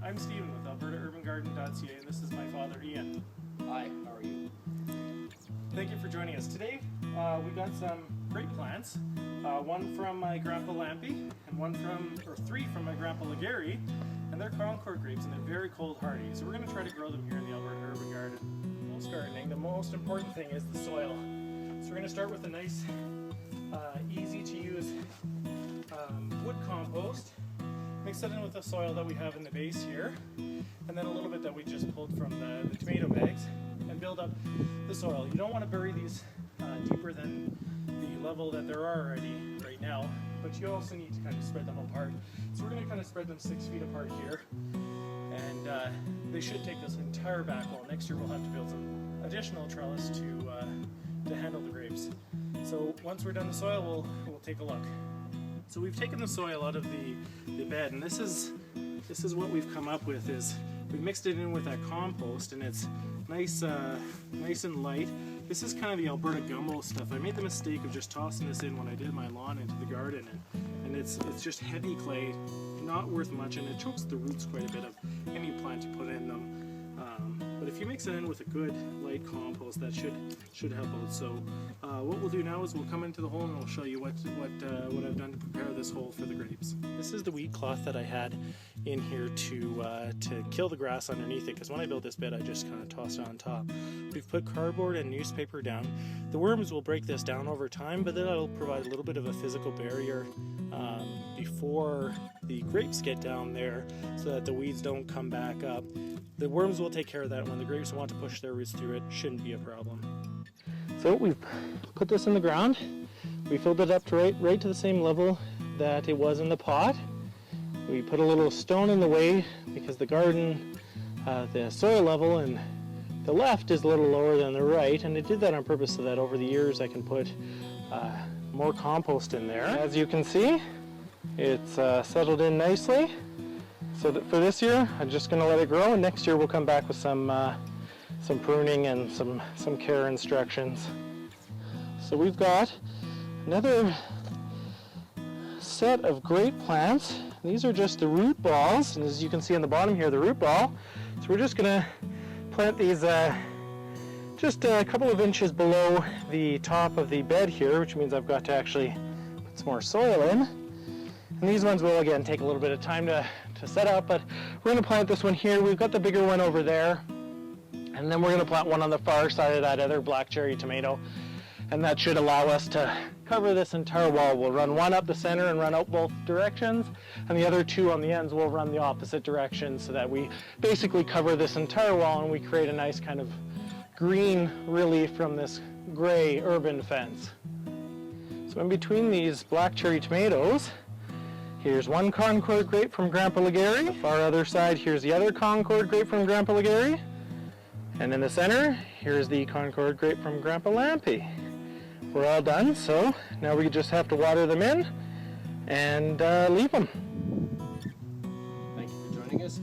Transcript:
I'm Stephen with AlbertaUrbanGarden.ca, and this is my father Ian. Hi, how are you? Thank you for joining us. Today we got some grape plants, one from my Grandpa Lampy and three from my Grandpa Legary, and they're Concord grapes and they're very cold hardy. So we're going to try to grow them here in the Alberta Urban Garden. Most gardening, the most important thing is the soil. So we're going to start with a nice, easy to use wood compost. Mix it in with the soil that we have in the base here, and then a little bit that we just pulled from the tomato bags, and build up the soil. You don't want to bury these deeper than the level that there are already right now, but you also need to kind of spread them apart. So we're going to kind of spread them 6 feet apart here, and they should take this entire back wall. Next year we'll have to build some additional trellis to handle the grapes. So once we're done the soil, we'll take a look. So we've taken the soil out of the bed, and this is what we've come up with. Is we've mixed it in with that compost, and it's nice and light. This is kind of the Alberta gumbo stuff. I made the mistake of just tossing this in when I did my lawn into the garden, and it's just heavy clay, not worth much, and it chokes the roots quite a bit of any plant you put in them. But if you mix it in with a good light compost, that should help out. So what we'll do now is we'll come into the hole and I'll show you what I've done to prepare this hole for the grapes. This is the wheat cloth that I had in here to kill the grass underneath it, because when I built this bed I just kind of tossed it on top. We've put cardboard and newspaper down. The worms will break this down over time, but then it'll provide a little bit of a physical barrier before the grapes get down there, so that the weeds don't come back up. The worms will take care of that. When the grapes want to push their roots through, it shouldn't be a problem. So we've put this in the ground. We filled it up to right to the same level that it was in the pot. We put a little stone in the way because the garden, the soil level in the left is a little lower than the right, and it did that on purpose so that over the years I can put more compost in there. As you can see, it's settled in nicely. So that for this year, I'm just going to let it grow, and next year we'll come back with some pruning and some care instructions. So we've got another set of grape plants. These are just the root balls, and as you can see on the bottom here, the root ball. So we're just going to plant these just a couple of inches below the top of the bed here, which means I've got to actually put some more soil in. And these ones will again take a little bit of time to set up, but we're going to plant this one here. We've got the bigger one over there, and then we're going to plant one on the far side of that other black cherry tomato, and that should allow us to cover this entire wall. We'll run one up the center and run out both directions, and the other two on the ends will run the opposite direction, so that we basically cover this entire wall and we create a nice kind of green relief from this gray urban fence. So in between these black cherry tomatoes, here's one Concord grape from Grandpa Legary. On the far other side, here's the other Concord grape from Grandpa Legary. And in the center, here's the Concord grape from Grandpa Lampy. We're all done, so now we just have to water them in and leave them. Thank you for joining us.